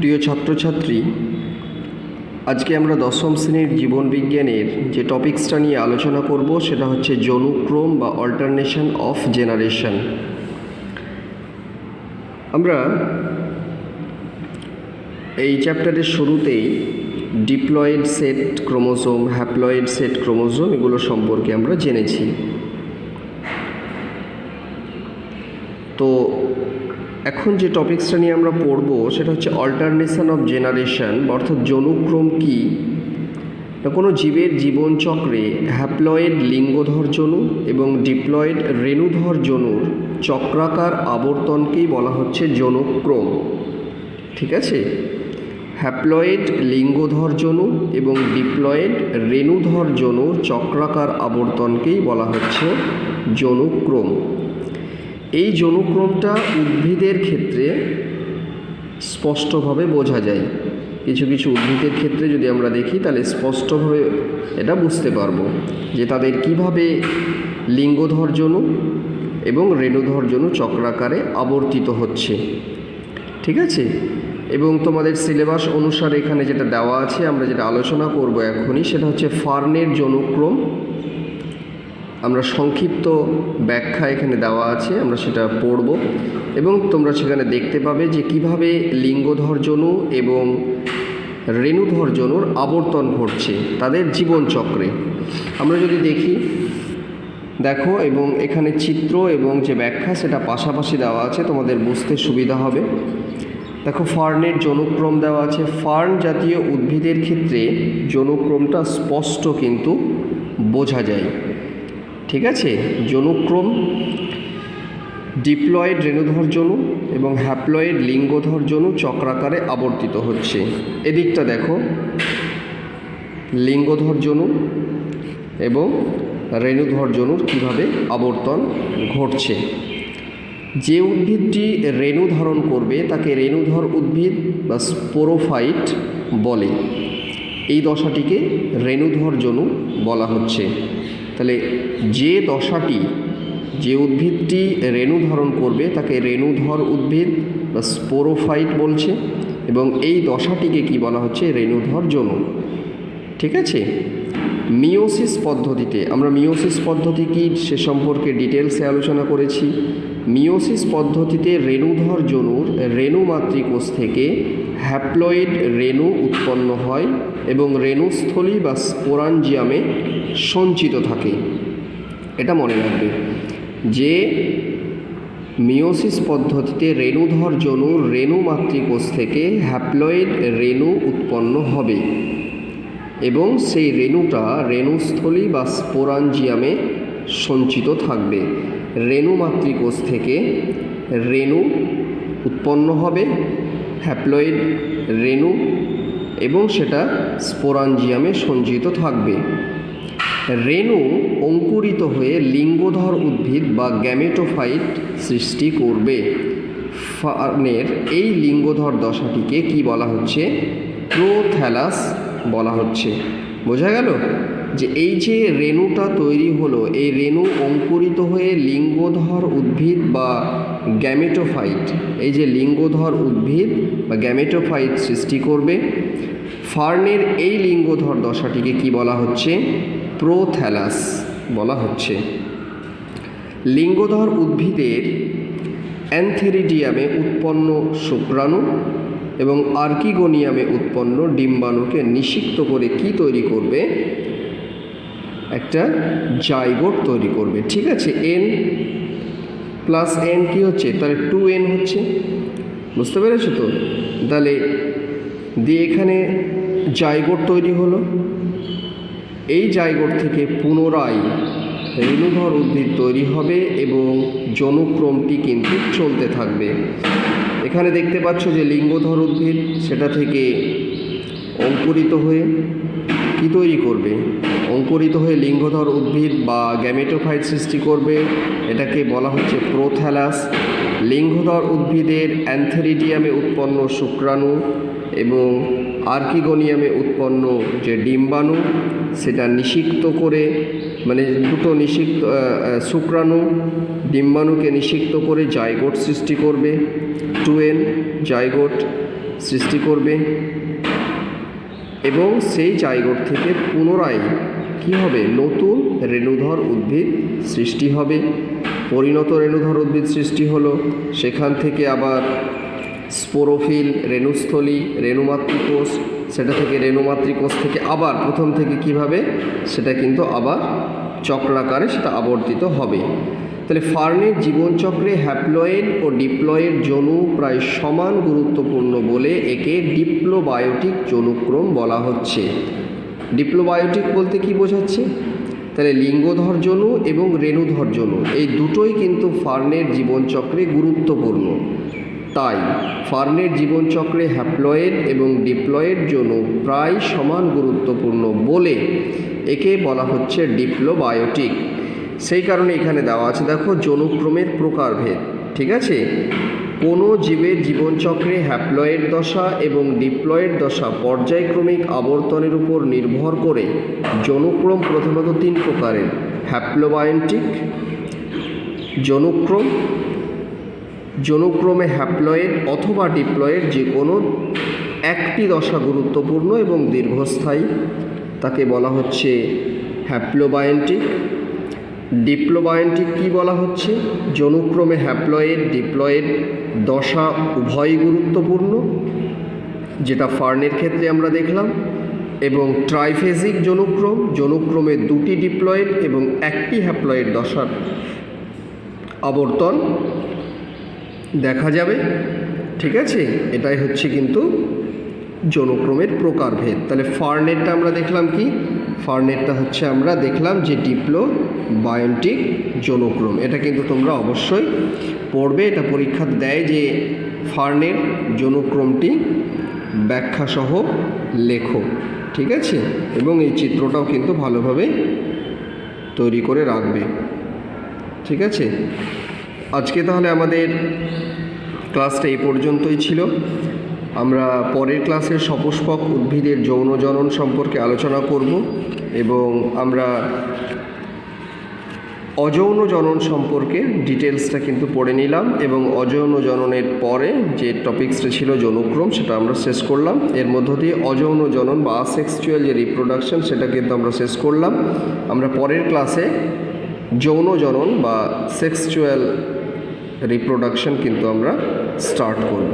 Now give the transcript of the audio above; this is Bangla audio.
প্রিয় ছাত্রছাত্রী, আজকে আমরা দশম শ্রেণীর জীবনবিজ্ঞানের যে টপিক্সটা নিয়ে আলোচনা করব সেটা হচ্ছে যৌনক্রম বা অল্টারনেশন অফ জেনারেশন। আমরা এই চ্যাপ্টারের শুরুতেই diploid set chromosome, haploid set chromosome এগুলো সম্পর্কে আমরা জেনেছি। তো এখন যে টপিক্সটা নিয়ে আমরা পড়ব সেটা হচ্ছে অল্টারনেশন অফ জেনারেশন, অর্থাৎ যৌনক্রম কী না। কোনো জীবের জীবনচক্রে হ্যাপ্লয়েড লিঙ্গধর যৌন এবং ডিপ্লয়েড রেণুধর যৌনুর চক্রাকার আবর্তনকেই বলা হচ্ছে যৌনক্রম। ঠিক আছে, হ্যাপ্লয়েড লিঙ্গধর যৌনু এবং ডিপ্লয়েড রেণুধর যৌনুর চক্রাকার আবর্তনকেই বলা হচ্ছে যৌনক্রম। এই যৌনক্রমটা উদ্ভিদের ক্ষেত্রে স্পষ্টভাবে বোঝা যায়। কিছু কিছু উদ্ভিদের ক্ষেত্রে যদি আমরা দেখি তাহলে স্পষ্টভাবে এটা বুঝতে পারবো যে তাদের কিভাবে লিঙ্গধর যৌনু এবং রেণুধর যৌনু চক্রাকারে আবর্তিত হচ্ছে। ঠিক আছে, এবং তোমাদের সিলেবাস অনুসারে এখানে যেটা দেওয়া আছে, আমরা যেটা আলোচনা করব এখনই, সেটা হচ্ছে ফার্নের যৌনক্রম। আমরা সংক্ষিপ্ত ব্যাখ্যা এখানে দেওয়া আছে, আমরা সেটা পড়ব এবং তোমরা সেখানে দেখতে পাবে যে কিভাবে লিঙ্গধর যৌনু এবং রেণুধর যৌনুর আবর্তন ঘটছে তাদের জীবনচক্রে। আমরা যদি দেখো এবং এখানে চিত্র এবং যে ব্যাখ্যা সেটা পাশাপাশি দেওয়া আছে, তোমাদের বুঝতে সুবিধা হবে। দেখো, ফার্নের যৌনক্রম দেওয়া আছে। ফার্ন জাতীয় উদ্ভিদের ক্ষেত্রে যৌনক্রমটা স্পষ্ট কিন্তু বোঝা যায়। ঠিক আছে, যৌনক্রম ডিপ্লয়েড রেণুধর যৌনু এবং হ্যাপ্লয়েড লিঙ্গধর যৌনু চক্রাকারে আবর্তিত হচ্ছে। এদিকটা দেখো, লিঙ্গধর যৌনু এবং রেণুধর যৌনুর কীভাবে আবর্তন ঘটছে। যে উদ্ভিদটি রেণু ধারণ করবে তাকে রেণুধর উদ্ভিদ বা স্পোরোফাইট বলে। এই দশাটিকে রেণুধর যৌনু বলা হচ্ছে। তাহলে যে উদ্ভিদটি রেণু ধারণ করবে তাকে রেণুধর উদ্ভিদ বা স্পোরোফাইট বলছে এবং এই দশাটিকে কি বলা হচ্ছে? রেণুধর যৌনু। ঠিক আছে, মিওসিস পদ্ধতিতে, আমরা মিওসিস পদ্ধতি কি সে সম্পর্কে ডিটেলসে আলোচনা করেছি। মিওসিস পদ্ধতিতে রেণুধর যৌনুর রেণু মাতৃকোষ থেকে হ্যাপ্লয়েড রেণু উৎপন্ন হয় এবং রেণুস্থলী বা স্পোরাঞ্জিয়ামে সঞ্চিত থাকে। এটা মনে রাখবে যে মিওসিস পদ্ধতিতে রেণুধর যৌনুর রেণু মাতৃকোষ থেকে হ্যাপ্লয়েড রেণু উৎপন্ন হবে এবং সেই রেণুটা রেণুস্থলী বা স্পোরাঞ্জিয়ামে সঞ্চিত থাকবে। রেণু মাতৃকোষ থেকে রেণু উৎপন্ন হবে, হ্যাপ্লয়েড রেণু, এবং সেটা স্পোরাঞ্জিয়ামে সঞ্চিত থাকবে। রেণু অঙ্কুরিত হয়ে লিঙ্গধর উদ্ভিদ বা গ্যামেটোফাইট সৃষ্টি করবে। ফার্নের এই লিঙ্গধর দশাটিকে কি বলা হচ্ছে? প্রোথ্যালাস বলা হচ্ছে। বোঝা গেল যে এই যে রেণুটা তৈরি হলো, এই রেণু অঙ্কুরিত হয়ে লিঙ্গধর উদ্ভিদ বা গ্যামেটোফাইট, এই যে লিঙ্গধর উদ্ভিদ বা গ্যামেটোফাইট সৃষ্টি করবে। ফার্নের এই লিঙ্গধর দশাটিকে কি বলা হচ্ছে? প্রোথ্যালাস বলা হচ্ছে। লিঙ্গধর উদ্ভিদের অ্যান্থেরিডিয়ামে উৎপন্ন শুক্রাণু এবং আর্কিগোনিয়ামে উৎপন্ন ডিম্বাণুকে নিষিক্ত করে কি তৈরি করবে? একটা জাইগোট তৈরি করবে। ঠিক আছে, N প্লাস N কি হচ্ছে? তাহলে 2N হচ্ছে। বুঝতে পেরেছো তো? তাহলে দিয়ে এখানে জাইগোট তৈরি হলো। এই জাইগোট থেকে পুনরায় রেণুধর উদ্ভিদ তৈরি হবে এবং যৌনক্রমটি কিন্তু চলতে থাকবে। এখানে দেখতে পাচ্ছ যে লিঙ্গধর উদ্ভিদ সেটা থেকে অঙ্কুরিত হয়ে কি তৈরি করবে? অঙ্কুরিত হয়ে লিঙ্গধর উদ্ভিদ বা গ্যামেটোফাইট সৃষ্টি করবে। এটাকে বলা হচ্ছে প্রোথ্যালাস। লিঙ্গধর উদ্ভিদের অ্যান্থেরিডিয়ামে উৎপন্ন শুক্রাণু এবং আর্কিগোনিয়ামে উৎপন্ন যে ডিম্বাণু সেটা নিষিক্ত করে, মানে দুটো শুক্রাণু ডিম্বাণুকে নিষিক্ত করে জাইগোট সৃষ্টি করবে। 2N zygote. সৃষ্টি করবে এবং সেই জায়গা থেকে পুনরায় কী হবে, নতুন রেণুধর উদ্ভিদ সৃষ্টি হবে। পরিণত রেণুধর উদ্ভিদ সৃষ্টি হলো, সেখান থেকে আবার স্পোরোফিল, রেণুস্থলী, রেণুমাতৃকোষ, সেটা থেকে রেণুমাতৃকোষ থেকে আবার প্রথম থেকে কিভাবে সেটা কিন্তু আবার চক্রাকারে সেটা আবর্তিত হবে। তাহলে ফার্নের জীবনচক্রে হ্যাপ্লয়েড ও ডিপ্লয়েড যৌন প্রায় সমান গুরুত্বপূর্ণ বলে একে ডিপ্লোবায়োটিক যৌনক্রম বলা হচ্ছে। ডিপ্লোবায়োটিক বলতে কি বোঝাচ্ছে? তাহলে লিঙ্গধর যৌন এবং রেণুধর যৌন এই দুটোই কিন্তু ফার্নের জীবনচক্রে গুরুত্বপূর্ণ। তাই ফার্নের জীবনচক্রে হ্যাপ্লয়েড এবং ডিপ্লয়েড যৌন প্রায় সমান গুরুত্বপূর্ণ বলে একে বলা হচ্ছে ডিপ্লোবায়োটিক। সেই কারণে এখানে দেওয়া আছে, দেখো, যৌনক্রমের প্রকারভেদ। ঠিক আছে, কোনো জীবের জীবনচক্রে হ্যাপ্লয়েড দশা এবং ডিপ্লয়েড দশা পর্যায়ক্রমিক আবর্তনের উপর নির্ভর করে যৌনক্রম প্রধানত 3 প্রকারের: হ্যাপ্লোবায়োটিক যৌনক্রম, যৌনক্রমে হ্যাপ্লয়েড অথবা ডিপ্লয়েড যে কোনো একটি দশা গুরুত্বপূর্ণ এবং দীর্ঘস্থায়ী, তাকে বলা হচ্ছে হ্যাপ্লোবায়োটিক। ডিপ্লোবায়োটিক কি বলা হচ্ছে? যৌনক্রমে হ্যাপ্লয়েড ডিপ্লয়েড দশা উভয়ই গুরুত্বপূর্ণ, যেটা ফার্নের ক্ষেত্রে আমরা দেখলাম। এবং ট্রাইফেজিক যৌনক্রম, যৌনক্রমে 2টি ডিপ্লয়েড এবং 1টি হ্যাপ্লয়েড দশার আবর্তন দেখা যাবে। ঠিক আছে, এটাই হচ্ছে কিন্তু যৌনক্রমের প্রকারভেদ। তাহলে ফার্নেরটা আমরা দেখলাম কি? ফার্নেরটা হচ্ছে আমরা দেখলাম যে ডিপ্লোবায়োটিক যৌনক্রম। এটা কিন্তু তোমরা অবশ্যই পড়বে, এটা পরীক্ষা দেয় যে ফার্নের যৌনক্রমটি ব্যাখ্যাসহ লেখো। ঠিক আছে, এবং এই চিত্রটাও কিন্তু ভালোভাবে তৈরি করে রাখবে। ঠিক আছে, আজকে তাহলে আমাদের ক্লাসটা এই পর্যন্তই ছিল। আমরা পরের ক্লাসে সপুষ্পক উদ্ভিদের যৌন জনন সম্পর্কে আলোচনা করব এবং আমরা অযৌন জনন সম্পর্কে ডিটেলসটা কিন্তু পড়ে নিলাম এবং অযৌন জননের পরে যে টপিক্সটা ছিল যৌনক্রম, সেটা আমরা শেষ করলাম। এর মধ্য দিয়ে অযৌন জনন বা আসেক্সুয়াল যে রিপ্রোডাকশন, সেটা কিন্তু আমরা শেষ করলাম। আমরা পরের ক্লাসে যৌন জনন বা সেক্সুয়াল রিপ্রোডাকশন কিন্তু আমরা স্টার্ট করব।